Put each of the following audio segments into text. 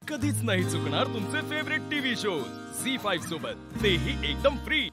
कधीच नाही चुकणार तुमचे फेवरेट टीव्ही शोज झी5 सोबत, तेही एकदम फ्री।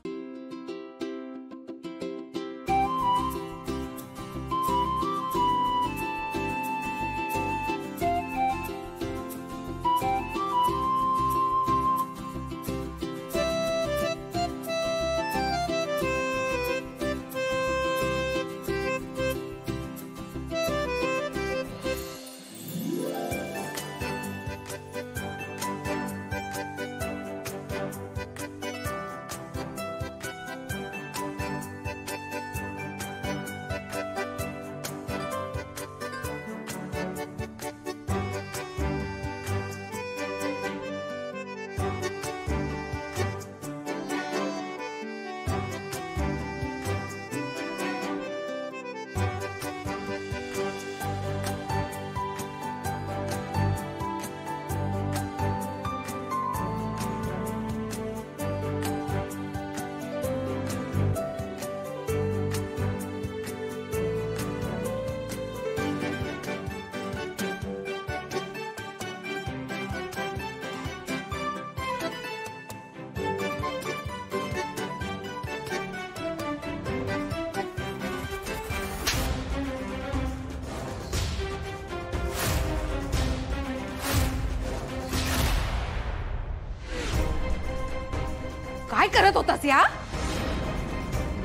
काय करत होतास या?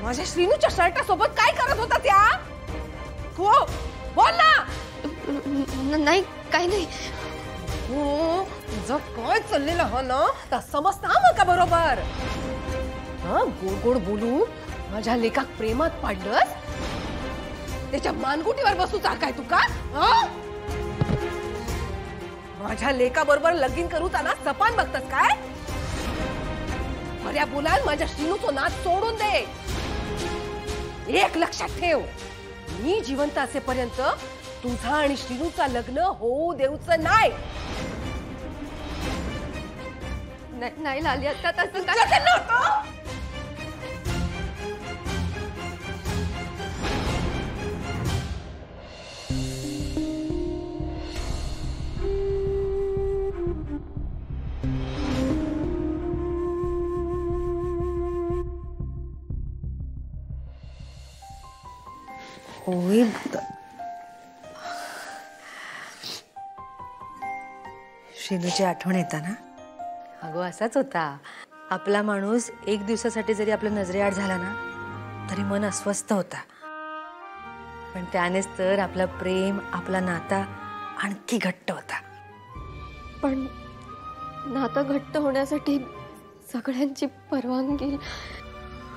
माझ्या श्रीनूच्या शर्टा सोबत काय करत होतास या? हो बोल ना। नाही काही नाही। हो तुझं काय चाललेलं हो ना तर समजता मग का बरोबर? हा गोड गोड बोलू माझ्या लेखाक प्रेमात पाडलंस, त्याच्या मानगुटीवर बसू काय तू का? माझ्या लेखा बरोबर लगीन करूचा ना सपान बघतस काय? बऱ्या बोलाल माझ्या श्रीनूचं नाद सोडून दे। एक लक्षात ठेव, मी जिवंत असेपर्यंत तुझा आणि श्रीनूचा लग्न होऊ देऊचं नाही। नाही लाली, आता तसं काय नव्हतं। होय श्रीनूची आठवण येता ना? अगो असाच होता आपला माणूस। एक दिवसासाठी जरी आपल्या नजरेआड झाला ना तरी मन अस्वस्थ होता, पण त्यानेच तर आपला प्रेम आपला नाता आणखी घट्ट होता। पण नातं घट्ट होण्यासाठी सगळ्यांची परवानगी।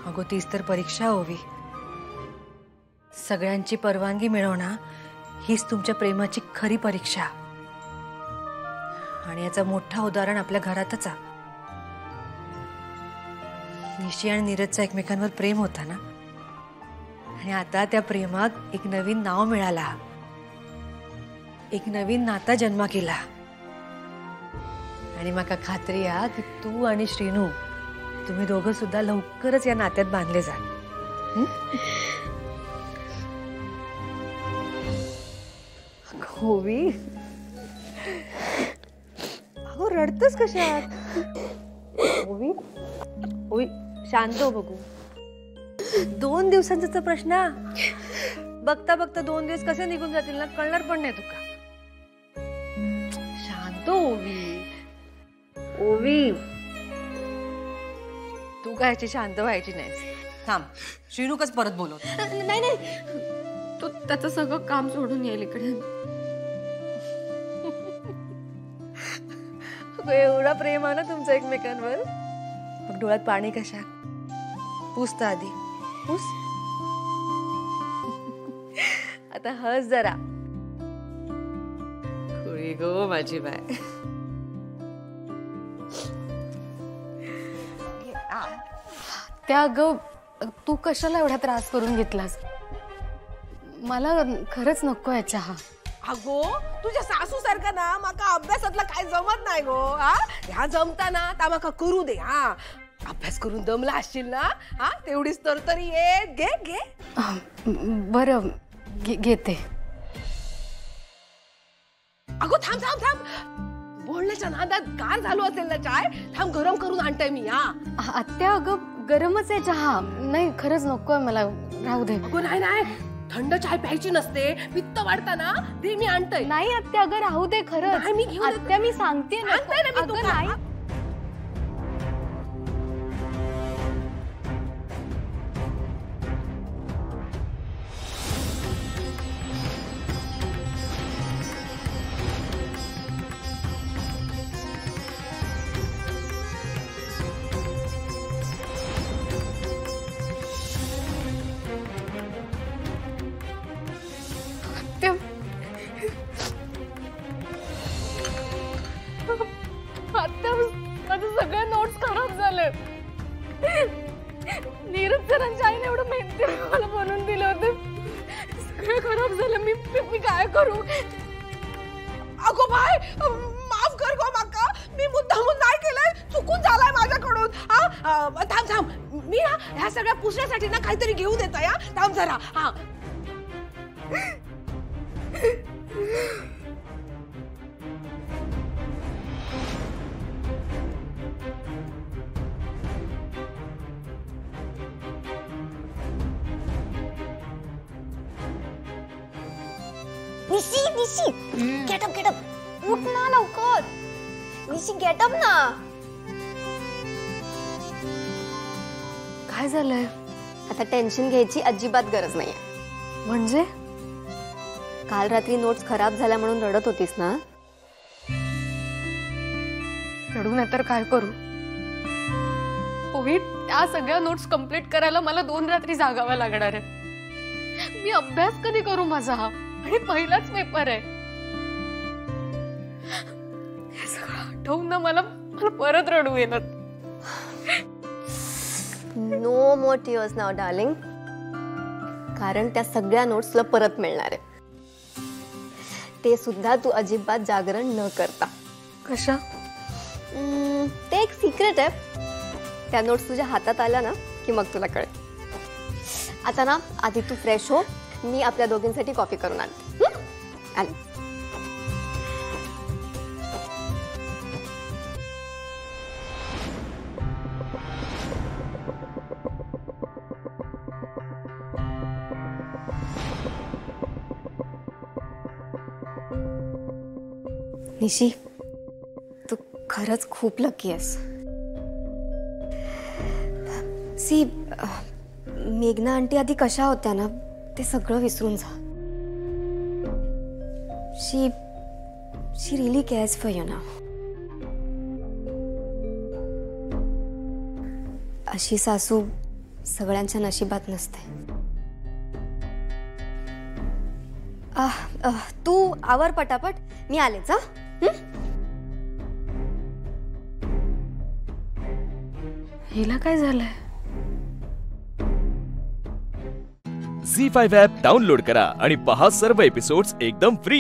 अगो तीच तर परीक्षा हवी। सगळ्यांची परवानगी मिळवणं हीच तुमच्या प्रेमाची खरी परीक्षा। आणि याचं मोठं उदाहरण आपल्या घरातच आहे। निशी आणि नीरजचं एकमेकांवर प्रेम होता ना, आणि आता त्या प्रेमात एक नवीन नाव मिळाला, एक नवीन नाता जन्मा केला। आणि माका खात्री आहे की तू आणि श्रीनू तुम्ही दोघं सुद्धा लवकरच या नात्यात बांधले जाल। होवी अहो रडतस कशात? होवी होवी शांत हो बघू। 2 दिवसांचा प्रश्न, बघता बघता 2 दिवस कसे निघून जातील ना कळणार पण नाही तुका। शांत होवी। ओवी तू काय याची शांत व्हायची नाहीस। थांब श्रीनूकच परत बोलव। नाही नाही, तो त्याचं सगळं काम सोडून येईल इकडे। एवढा प्रेम आहे ना तुमचं एकमेकांवर, मग डोळ्यात पाणी कशा? पुसता आधी पुस। आता हस जरा। खुळी गो माझी बाय। त्या ग तू कशाला एवढा त्रास करून घेतलास? मला खरंच नको आहे चहा। अगो तुझ्या सासू सारखा ना माका अभ्यासातला काय जमत नाही गो। ह्या जमता ना ता माका करू दे। अभ्यास करून दमला असशील ना, तेवढीच तर तरी ये घे घे। बरं घेते। अगो थांब थांब थांब, बोलण्याच्या नादात गार झालो असेल ना चाय. थांब गरम करून आणते मी. हा आत्या अगं गरमच आहे चहा. नाही खरंच नकोय मला, राहू दे. अगं नाही नाही, थंड चाय प्यायची नसते, पित्त वाढताना. ते मी आणतोय. नाही आत्या अगं राहू दे खरंच. नाही, मी घेऊन येते. आत्या मी सांगते ना. आणते ना मी अगं तुला. नाही. आत्या माझे सगळे नोट्स खराब झाले. नीरज सरांच्या आईने एवढं मेहनती मला बनवून दिले होते, सगळे खराब झाले. मी काय करू? अगो बाय, माफ कर गो माका. मी मुद्दामून नाही केलंय, चुकून झालाय माझ्याकडून. थांब थांब, मी ना ह्या सगळ्या पुसण्यासाठी ना काहीतरी घेऊन येत. या थांब जरा. हा निशी निशी गेट अप उठ ना लवकर. निशी गेट अप ना. काय झालंय? आता टेन्शन घ्यायची अजिबात गरज नाहीये. म्हणजे काल रात्री नोट्स खराब झाल्या म्हणून रडत होतीस ना. रडू नाही तर काय करू? पोही त्या सगळ्या नोट्स कंप्लीट करायला मला 2 रात्री जागाव्या लागणार आहे. मी अभ्यास कधी करू माझा? आणि पहिलाच पेपर आहे. हे सगळं आठवून ना मला परत रडू येणार. No more tears now darling, कारण त्या सगळ्या नोट्स तुला परत मिळणार आहे. ते सुद्धा तू अजिबात जागरण न करता. कशा? ते एक सिक्रेट आहे. त्या नोट्स तुझ्या हातात आल्या ना की मग तुला कळेल. आता ना आधी तू फ्रेश हो, मी आपल्या दोघींसाठी कॉफी करून आणते. आले. निशी, तू खरंच खूप लकी आहेस. सी, मेघना आंटी आधी कशा होत्या ना ते सगळं विसरून जा. She really cares for you now. अशी सासू सगळ्यांच्या नशिबात नसते. तू आवर पटापट, मी आलेच. हिला काय झालंय? झी5 ॲप डाउनलोड करा आणि पहा सर्व एपिसोड्स एकदम फ्री.